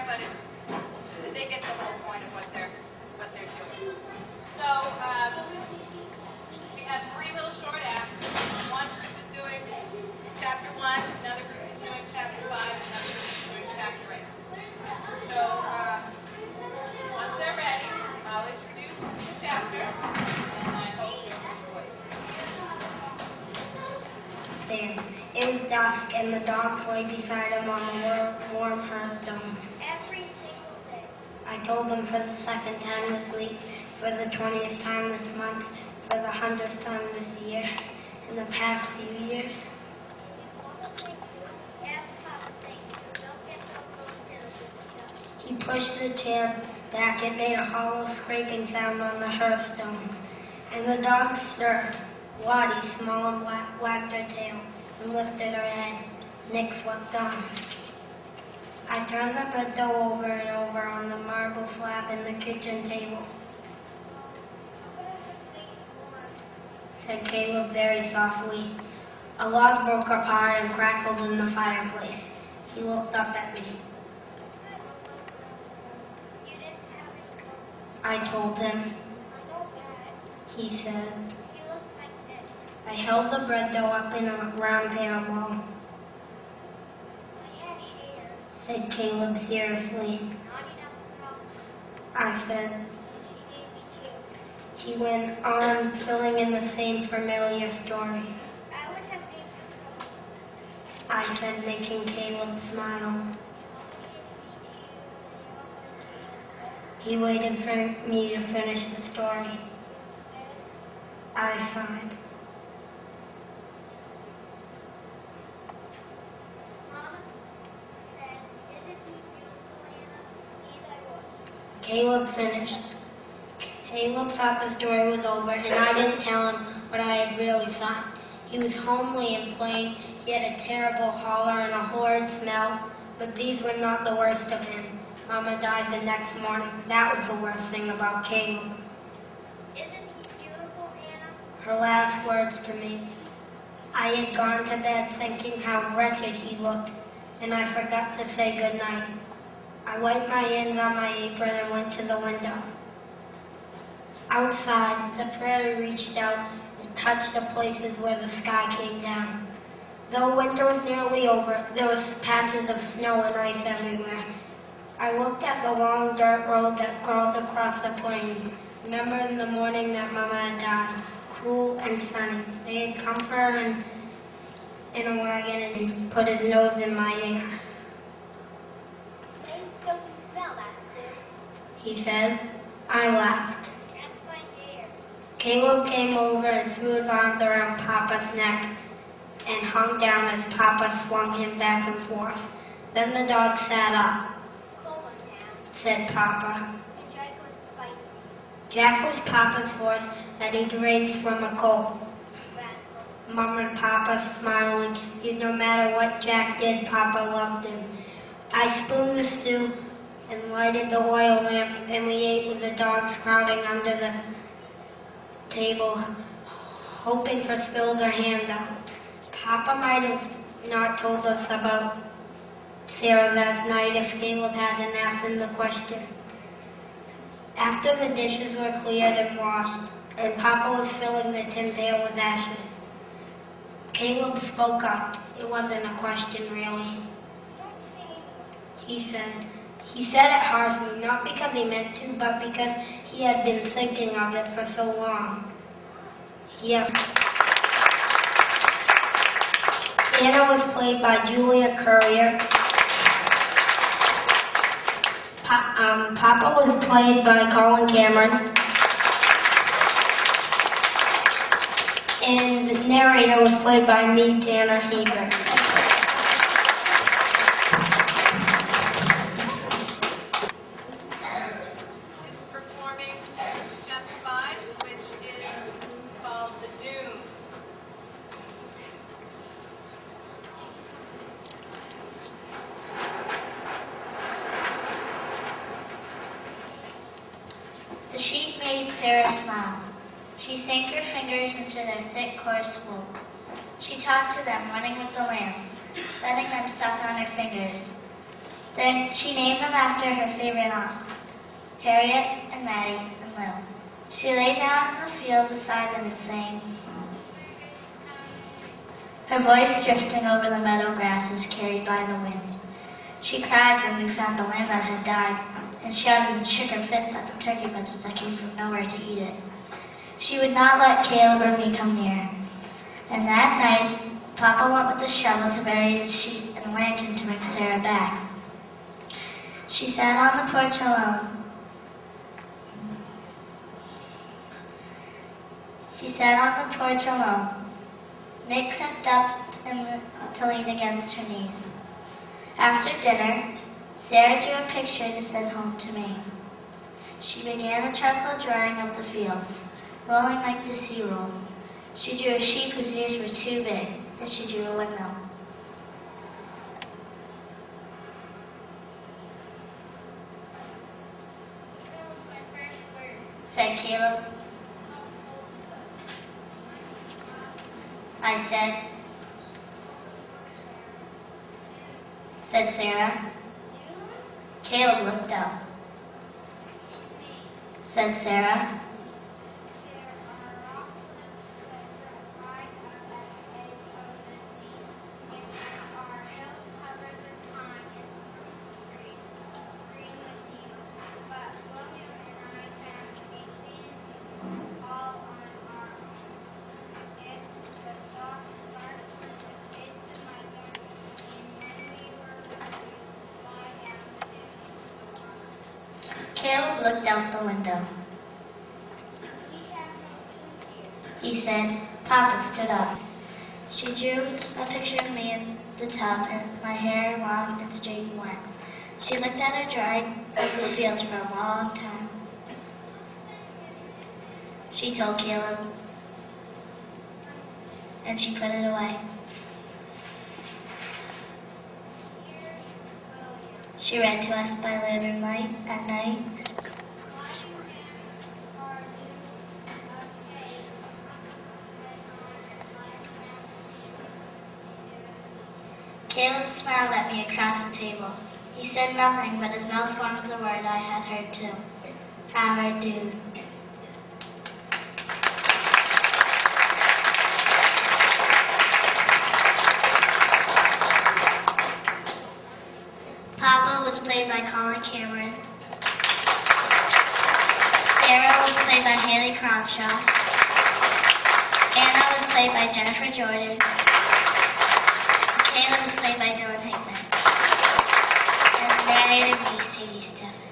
but they get the whole point of what they're doing. So we have 3 little short acts. One group is doing chapter 1, another group is doing chapter 5, another group is doing chapter 8. So once they're ready, I'll introduce the chapter, and I hope you'll enjoy it. There. It was dusk, and the dogs lay beside him on the warm hearthstones. Every single day. I told them for the 2nd time this week, for the 20th time this month, for the 100th time this year, in the past few years. He pushed the chair back. It made a hollow scraping sound on the hearthstones, and the dogs stirred. Lottie, small and wagged her tail and lifted her head. Nick slept on. I turned the bread dough over and over on the marble slab in the kitchen table, said Caleb very softly. A log broke apart and crackled in the fireplace. He looked up at me. I told him. He said. I held the bread dough up in a round pair of ball, said Caleb seriously. I said. He went on, filling in the same familiar story. I said, making Caleb smile. He waited for me to finish the story. I sighed. Caleb finished. Caleb thought the story was over, and I didn't tell him what I had really thought. He was homely and plain. He had a terrible holler and a horrid smell, but these were not the worst of him. Mama died the next morning. That was the worst thing about Caleb. Isn't he beautiful, Anna? Her last words to me. I had gone to bed thinking how wretched he looked, and I forgot to say good night. I wiped my hands on my apron and went to the window. Outside, the prairie reached out and touched the places where the sky came down. Though winter was nearly over, there was patches of snow and ice everywhere. I looked at the long dirt road that crawled across the plains, remembering the morning that Mama had died, cool and sunny. They had come for her in a wagon and put his nose in my ear. Nice silky smell, that's it. He said. I laughed. That's my hair. Caleb came over and threw his arms around Papa's neck and hung down as Papa swung him back and forth. Then the dog sat up, said Papa. And Jack was spicy. Jack was Papa's horse that he'd raised from a colt, murmured Papa, smiling. Because no matter what Jack did, Papa loved him. I spooned the stew and lighted the oil lamp, and we ate with the dogs crowding under the table, hoping for spills or handouts. Papa might have not told us about Sarah that night if Caleb hadn't asked him the question. After the dishes were cleared and washed, and Papa was filling the tin pail with ashes, Caleb spoke up. It wasn't a question, really. He said it harshly, not because he meant to, but because he had been thinking of it for so long. Yes. Anna was played by Julia Currier. Papa was played by Colin Cameron. And the narrator was played by me, Tanner Hebert. Performing chapter 5, which is called The Dune. The sheet made Sarah smile. She sank her fingers into their thick, coarse wool. She talked to them, running with the lambs, letting them suck on her fingers. Then she named them after her favorite aunts, Harriet and Mattie and Lil. She lay down in the field beside them and sang, her voice drifting over the meadow grasses carried by the wind. She cried when we found the lamb that had died, and shouted and shook her fist at the turkey buzzards that came from nowhere to eat it. She would not let Caleb or me come near. And that night, Papa went with the shovel to bury the sheep and lantern to bring Sarah back. She sat on the porch alone. Nick crept up to lean against her knees. After dinner, Sarah drew a picture to send home to me. She began a charcoal drawing of the fields, rolling like the sea rolled. She drew a sheep whose ears were too big, and she drew a windmill. Said Caleb. I said Sarah. Caleb looked up. Said Sarah. Caleb looked out the window. He said. Papa stood up. She drew a picture of me in the tub and my hair long and straight and wet. She looked at her drawing of the fields for a long time. She told Caleb, and she put it away. She read to us by lantern light at night. Caleb smiled at me across the table. He said nothing, but his mouth formed the word I had heard too. Our dude. Papa was played by Colin Cameron. Sarah was played by Haley Cronshaw. Anna was played by Jennifer Jordan. Caleb was played by Dylan Hickman. And narrated me, Sadie Stephan.